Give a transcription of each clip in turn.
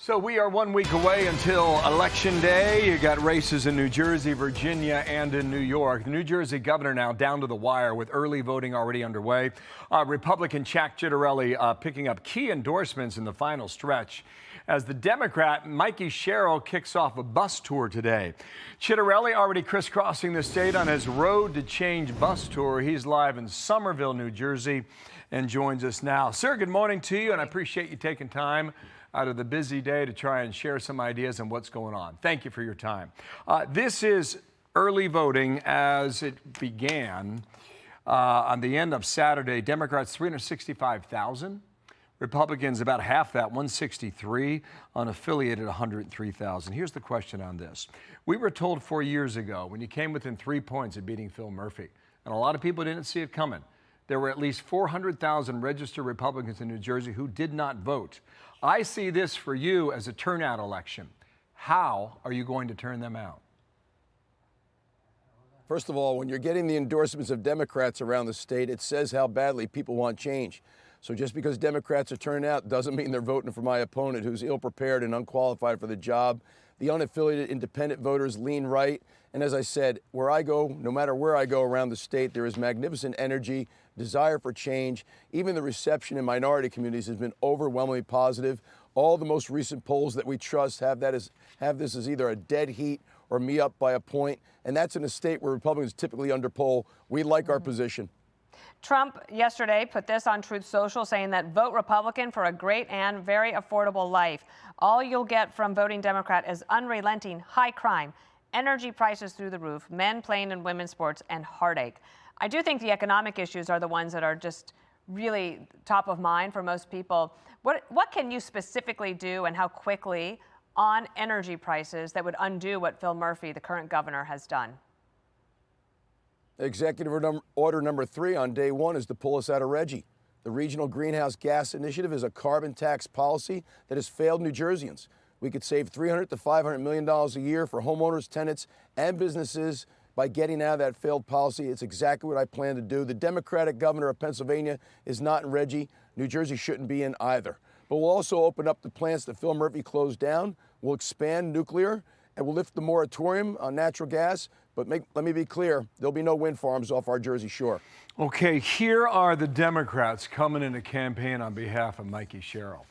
So we are 1 week away until Election Day. You got races in New Jersey, Virginia, and in New York. The New Jersey governor now down to the wire with early voting already underway. Republican Jack Ciattarelli picking up key endorsements in the final stretch as the Democrat Mikie Sherrill kicks off a bus tour today. Ciattarelli already crisscrossing the state on his Road to Change bus tour. He's live in Somerville, New Jersey, and joins us now. Sir, good morning to you, and I appreciate you taking time out of the busy day to try and share some ideas on what's going on. Thank you for your time. This is early voting as it began on the end of Saturday. Democrats 365,000, Republicans about half that, 163, unaffiliated 103,000. Here's the question on this. We were told 4 years ago when you came within 3 points of beating Phil Murphy, and a lot of people didn't see it coming. There were at least 400,000 registered Republicans in New Jersey who did not vote. I see this for you as a turnout election. How are you going to turn them out? First of all, when you're getting the endorsements of Democrats around the state, it says how badly people want change. So just because Democrats are turning out doesn't mean they're voting for my opponent, who's ill-prepared and unqualified for the job. The unaffiliated independent voters lean right. And as I said, where I go, no matter where I go around the state, there is magnificent energy, desire for change. Even the reception in minority communities has been overwhelmingly positive. All the most recent polls that we trust have this as either a dead heat or me up by a point. And that's in a state where Republicans typically underpoll. We like our position. Trump yesterday put this on Truth Social, saying that vote Republican for a great and very affordable life. All you'll get from voting Democrat is unrelenting high crime, energy prices through the roof, men playing in women's sports, and heartache. I do think the economic issues are the ones that are just really top of mind for most people. What can you specifically do and how quickly on energy prices that would undo what Phil Murphy, the current governor, has done? Executive Order number 3 on day one is to pull us out of RGGI. The Regional Greenhouse Gas Initiative is a carbon tax policy that has failed New Jerseyans. We could save $300 to $500 million a year for homeowners, tenants, and businesses by getting out of that failed policy. It's exactly what I plan to do. The Democratic governor of Pennsylvania is not in RGGI. New Jersey shouldn't be in either. But we'll also open up the plants that Phil Murphy closed down. We'll expand nuclear, and we'll lift the moratorium on natural gas. But let me be clear, there'll be no wind farms off our Jersey shore. Okay, here are the Democrats coming in a campaign on behalf of Mikie Sherrill.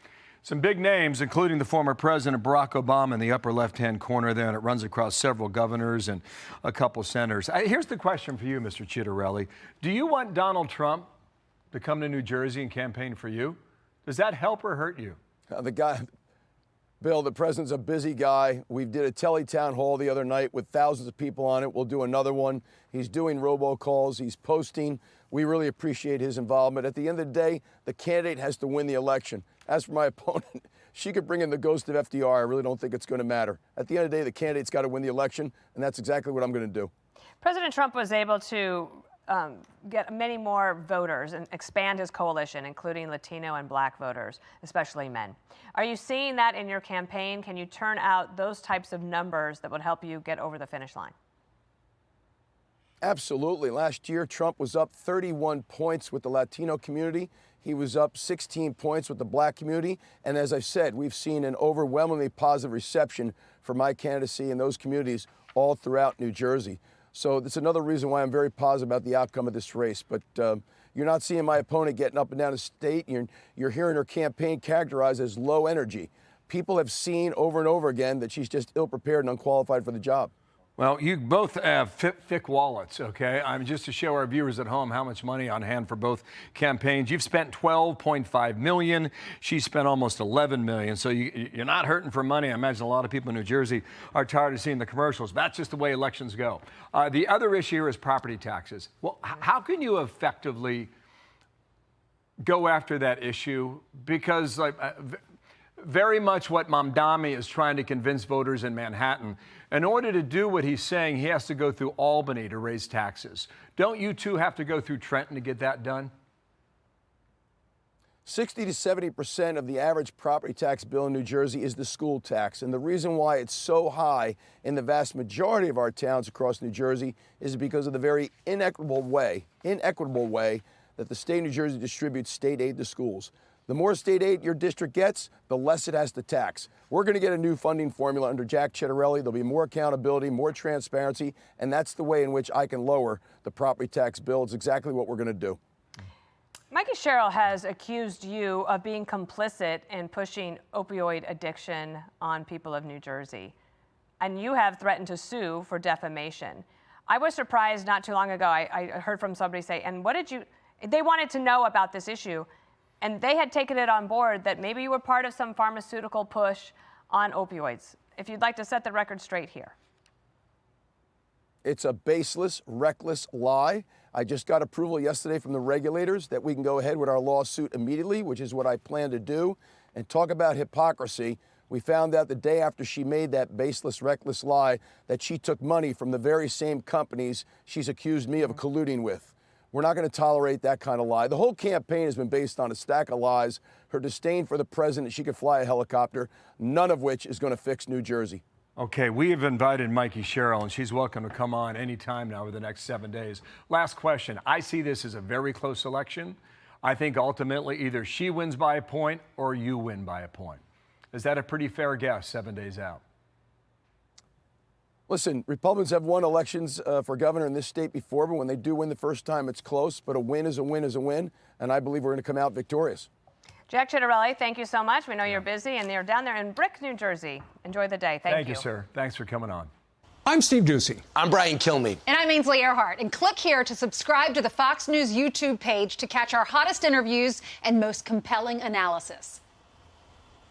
Some big names, including the former President Barack Obama in the upper left-hand corner there, and it runs across several governors and a couple senators. Here's the question for you, Mr. Ciattarelli. Do you want Donald Trump to come to New Jersey and campaign for you? Does that help or hurt you? Bill, the president's a busy guy. We did a tele-town hall the other night with thousands of people on it. We'll do another one. He's doing robocalls. He's posting. We really appreciate his involvement. At the end of the day, the candidate has to win the election. As for my opponent, she could bring in the ghost of FDR. I really don't think it's going to matter. At the end of the day, the candidate's got to win the election, and that's exactly what I'm going to do. President Trump was able to get many more voters and expand his coalition, including Latino and Black voters, especially men. Are you seeing that in your campaign? Can you turn out those types of numbers that would help you get over the finish line? Absolutely. Last year, Trump was up 31 points with the Latino community. He was up 16 points with the Black community. And as I've said, we've seen an overwhelmingly positive reception for my candidacy in those communities all throughout New Jersey. So that's another reason why I'm very positive about the outcome of this race. But you're not seeing my opponent getting up and down the state. You're hearing her campaign characterized as low energy. People have seen over and over again that she's just ill-prepared and unqualified for the job. Well, you both have thick wallets, okay? Just to show our viewers at home how much money on hand for both campaigns. You've spent $12.5 million. She spent almost $11 million. So you're not hurting for money. I imagine a lot of people in New Jersey are tired of seeing the commercials. That's just the way elections go. The other issue here is property taxes. Well, how can you effectively go after that issue? Because very much what Mamdani is trying to convince voters in Manhattan. In order to do what he's saying, he has to go through Albany to raise taxes. Don't you two have to go through Trenton to get that done? 60 to 70% of the average property tax bill in New Jersey is the school tax. And the reason why it's so high in the vast majority of our towns across New Jersey is because of the very inequitable way that the state of New Jersey distributes state aid to schools. The more state aid your district gets, the less it has to tax. We're going to get a new funding formula under Jack Ciattarelli. There'll be more accountability, more transparency, and that's the way in which I can lower the property tax bill. It's exactly what we're going to do. Mikie Sherrill has accused you of being complicit in pushing opioid addiction on people of New Jersey, and you have threatened to sue for defamation. I was surprised not too long ago. I heard from somebody say, and what did you, they wanted to know about this issue, and they had taken it on board that maybe you were part of some pharmaceutical push on opioids. If you'd like to set the record straight here. It's a baseless, reckless lie. I just got approval yesterday from the regulators that we can go ahead with our lawsuit immediately, which is what I plan to do. And talk about hypocrisy. We found out the day after she made that baseless, reckless lie that she took money from the very same companies she's accused me of colluding with. We're not going to tolerate that kind of lie. The whole campaign has been based on a stack of lies, her disdain for the president, she could fly a helicopter, none of which is going to fix New Jersey. Okay, we have invited Mikie Sherrill, and she's welcome to come on anytime now over the next 7 days. Last question. I see this as a very close election. I think ultimately either she wins by a point or you win by a point. Is that a pretty fair guess 7 days out? Listen, Republicans have won elections for governor in this state before, but when they do win the first time, it's close. But a win is a win is a win, and I believe we're going to come out victorious. Jack Ciattarelli, thank you so much. We know you're busy, and you're down there in Brick, New Jersey. Enjoy the day. Thank you. Thank you, sir. Thanks for coming on. I'm Steve Ducey. I'm Brian Kilmeade. And I'm Ainsley Earhart. And click here to subscribe to the Fox News YouTube page to catch our hottest interviews and most compelling analysis.